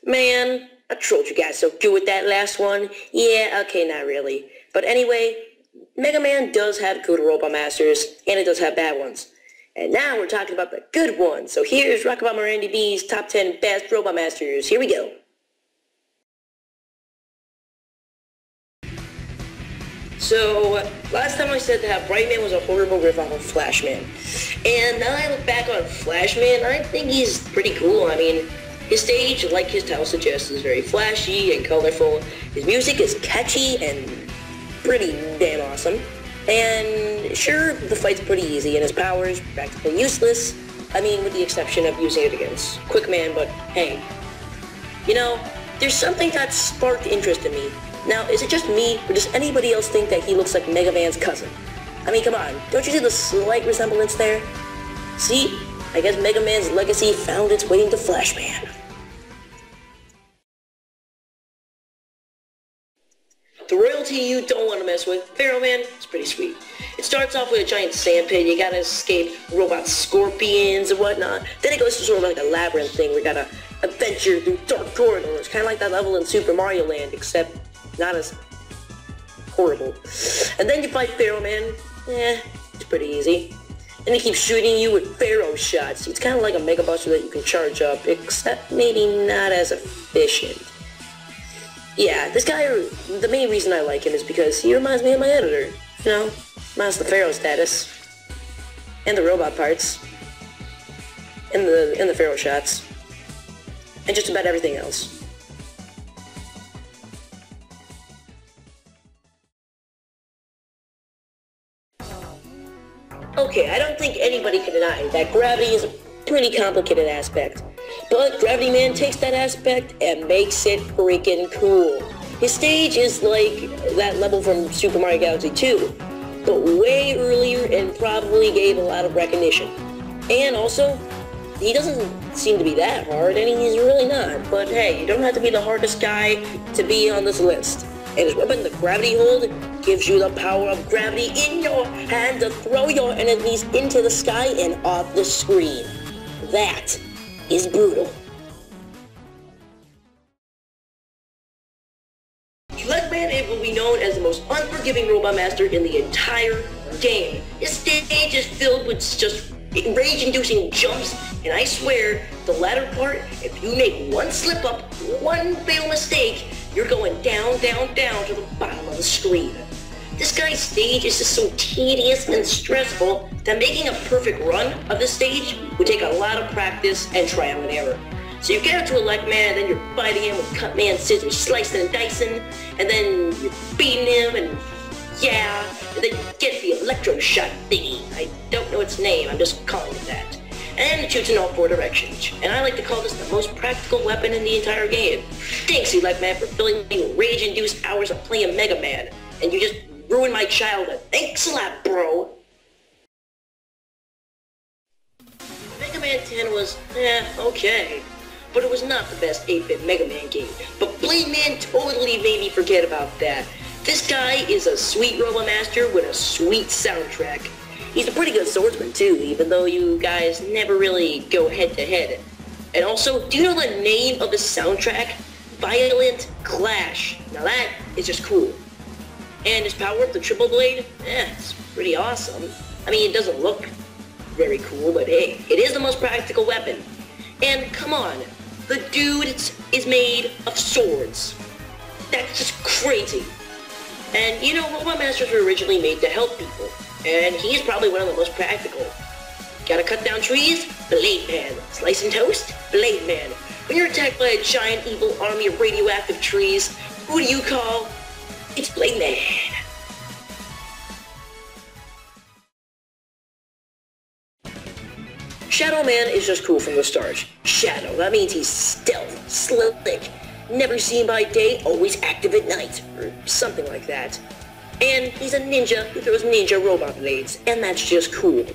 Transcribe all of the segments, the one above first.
Man, I trolled you guys so good with that last one. Yeah, okay, not really. But anyway, Mega Man does have good Robot Masters, and it does have bad ones. And now we're talking about the good ones. So here's Rockabye Randy B's top 10 best Robot Masters. Here we go. So, last time I said that Brightman was a horrible ripoff of Flashman. And now I look back on Flashman, I think he's pretty cool. I mean, his stage, like his title suggests, is very flashy and colorful. His music is catchy and pretty damn awesome. And sure, the fight's pretty easy, and his power's practically useless. I mean, with the exception of using it against Quick Man, but hey. You know, there's something that sparked interest in me. Now, is it just me, or does anybody else think that he looks like Mega Man's cousin? I mean, come on, don't you see the slight resemblance there? See, I guess Mega Man's legacy found its way into Flashman. The royalty you don't want to mess with, Pharaoh Man, is pretty sweet. It starts off with a giant sand pit, you gotta escape robot scorpions and whatnot. Then it goes to sort of like a labyrinth thing where you gotta adventure through dark corridors, kind of like that level in Super Mario Land, except not as horrible. And then you fight Pharaoh Man. It's pretty easy. And he keeps shooting you with Pharaoh shots. It's kind of like a Mega Buster that you can charge up, except maybe not as efficient. Yeah, this guy, the main reason I like him is because he reminds me of my editor. You know, minus the Pharaoh status. And the robot parts. And the Pharaoh shots. And just about everything else. Okay, I don't think anybody can deny that gravity is a pretty complicated aspect. But Gravity Man takes that aspect and makes it freaking cool. His stage is like that level from Super Mario Galaxy 2, but way earlier and probably gave a lot of recognition. And also, he doesn't seem to be that hard, and he's really not. But hey, you don't have to be the hardest guy to be on this list. And his weapon, the Gravity Hold, gives you the power of gravity in your hand to throw your enemies into the sky and off the screen. That is brutal. Eggman will be known as the most unforgiving Robot Master in the entire game. His stage is filled with just rage-inducing jumps, and I swear, the latter part, if you make one slip-up, one fatal mistake, you're going down, down, down to the bottom of the screen. This guy's stage is just so tedious and stressful that making a perfect run of this stage would take a lot of practice and trial and error. So you get up to a Leg Man, and then you're fighting him with Cut Man scissors, slicing and dicing, and then you're beating him, and yeah, and then you get the electro shot thingy. I don't know its name, I'm just calling it that. And it shoots in all 4 directions. And I like to call this the most practical weapon in the entire game. Thanks, you Leg Man, for filling me with rage-induced hours of playing Mega Man. And you just ruined my childhood. Thanks a lot, bro. Mega Man 10 was, okay. But it was not the best 8-bit Mega Man game. But Blade Man totally made me forget about that. This guy is a sweet Robot Master with a sweet soundtrack. He's a pretty good swordsman too, even though you guys never really go head-to-head. And also, do you know the name of the soundtrack? Violent Clash. Now that is just cool. And his power, the Triple Blade, it's pretty awesome. I mean, it doesn't look very cool, but hey, it is the most practical weapon. And come on, the dude is made of swords. That's just crazy. And you know, Robot Masters were originally made to help people. And he's probably one of the most practical. Gotta cut down trees? Blade Man. Slice and toast? Blade Man. When you're attacked by a giant evil army of radioactive trees, who do you call? It's Blade Man. Shadow Man is just cool from the start. Shadow, that means he's stealth, slick, never seen by day, always active at night, or something like that. And he's a ninja who throws ninja robot blades, and that's just cool.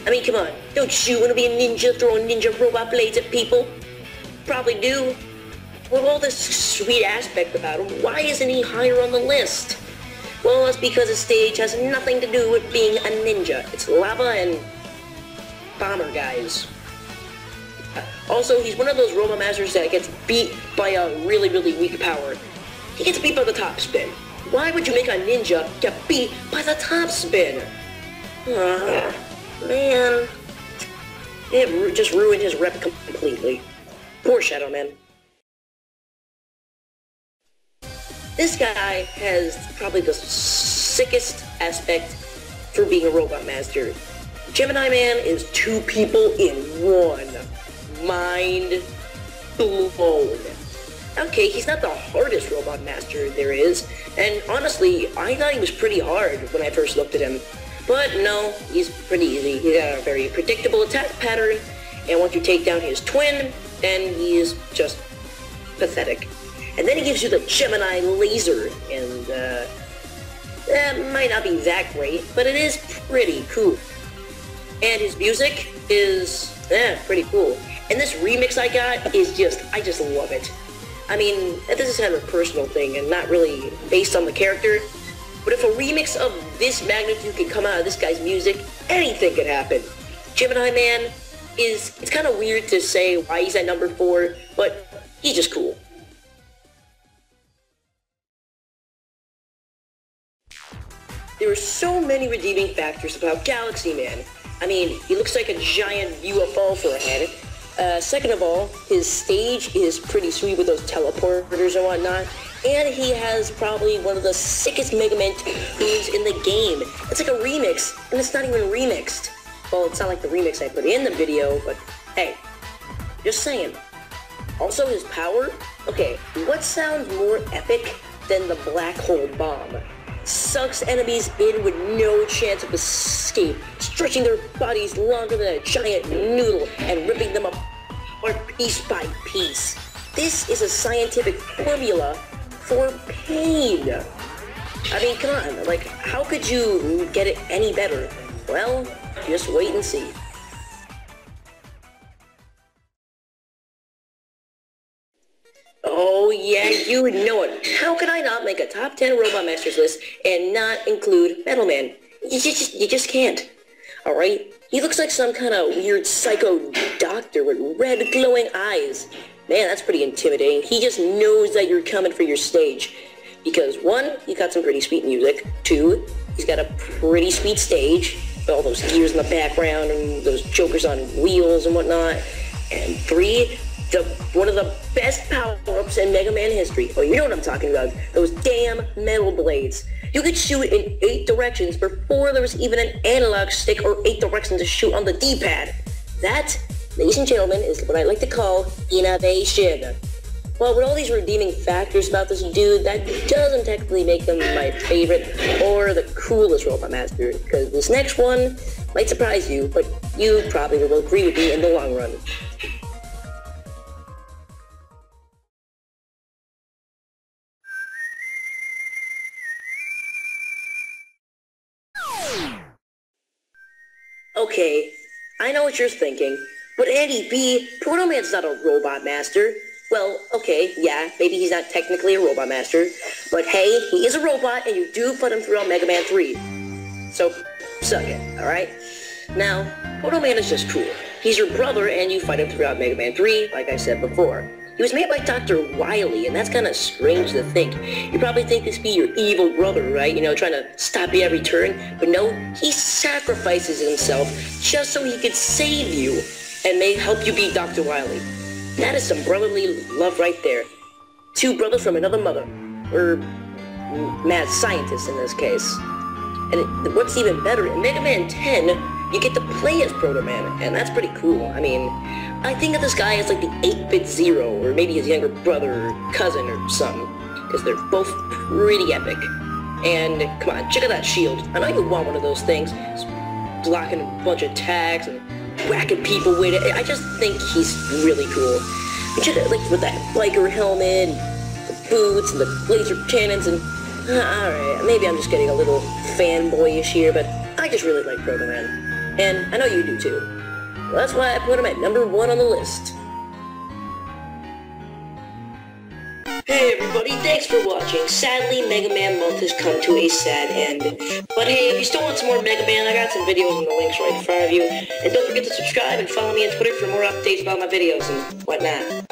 I mean, come on, don't you want to be a ninja throwing ninja robot blades at people? Probably do. With all this sweet aspect about him, why isn't he higher on the list? Well, that's because his stage has nothing to do with being a ninja. It's lava and bomber guys. Also, he's one of those Robot Masters that gets beat by a really, really weak power. He gets beat by the top spin. Why would you make a ninja get beat by the top spin? Man. It just ruined his rep completely. Poor Shadow Man. This guy has probably the sickest aspect for being a Robot Master. Gemini Man is two people in one. Mind blown. Okay, he's not the hardest Robot Master there is, and honestly, I thought he was pretty hard when I first looked at him. But no, he's pretty easy. He's got a very predictable attack pattern, and once you take down his twin, then he is just pathetic. And then he gives you the Gemini laser, and that might not be that great, but it is pretty cool. And his music is, pretty cool. And this remix I got is I just love it. I mean, this is kind of a personal thing and not really based on the character, but if a remix of this magnitude could come out of this guy's music, anything could happen. Gemini Man it's kind of weird to say why he's at number 4, but he's just cool. There are so many redeeming factors about Galaxy Man. I mean, he looks like a giant UFO for a head. Second of all, his stage is pretty sweet with those teleporters and whatnot. And he has probably one of the sickest Mega Man tunes in the game. It's like a remix, and it's not even remixed. Well, it's not like the remix I put in the video, but hey, just saying. Also, his power? Okay, what sounds more epic than the Black Hole Bomb? Sucks enemies in with no chance of escape, stretching their bodies longer than a giant noodle and ripping them apart piece by piece. This is a scientific formula for pain. I mean, come on, like, how could you get it any better? Well, just wait and see. Oh yeah, you know it. How could I not make a top 10 Robot Masters list and not include Metal Man? You just can't. Alright? He looks like some kind of weird psycho doctor with red glowing eyes. Man, that's pretty intimidating. He just knows that you're coming for your stage. Because 1, he's got some pretty sweet music. 2, he's got a pretty sweet stage with all those gears in the background and those jokers on wheels and whatnot. And 3, one of the best power-ups in Mega Man history. Oh, you know what I'm talking about. Those damn metal blades. You could shoot in 8 directions before there was even an analog stick or 8 directions to shoot on the D-pad. That, ladies and gentlemen, is what I like to call innovation. Well, with all these redeeming factors about this dude, that doesn't technically make him my favorite or the coolest Robot Master, because this next one might surprise you, but you probably will agree with me in the long run. Okay, I know what you're thinking, but Andy B, Proto Man's not a Robot Master. Well, okay, yeah, maybe he's not technically a Robot Master, but hey, he is a robot and you do put him throughout Mega Man 3. So, suck it, alright? Now, Proto Man is just cool. He's your brother and you fight him throughout Mega Man 3, like I said before. He was made by Dr. Wily, and that's kind of strange to think. You probably think this be your evil brother, right? You know, trying to stop you every turn. But no, he sacrifices himself just so he could save you and may help you beat Dr. Wily. That is some brotherly love right there. 2 brothers from another mother. Or mad scientists in this case. And what's even better, in Mega Man 10, you get to play as Proto Man, and that's pretty cool. I mean, I think of this guy as like the 8-bit Zero, or maybe his younger brother or cousin or something, because they're both pretty epic. And come on, check out that shield. I know you want one of those things. It's blocking a bunch of attacks and whacking people with it. I just think he's really cool. And check out, like, with that biker helmet, the boots, and the laser cannons, and alright, maybe I'm just getting a little fanboyish here, but I just really like Proto Man. And I know you do too. Well, that's why I put him at number 1 on the list. Hey everybody, thanks for watching. Sadly, Mega Man month has come to a sad end. But hey, if you still want some more Mega Man, I got some videos and the links right in front of you. And don't forget to subscribe and follow me on Twitter for more updates about my videos and whatnot.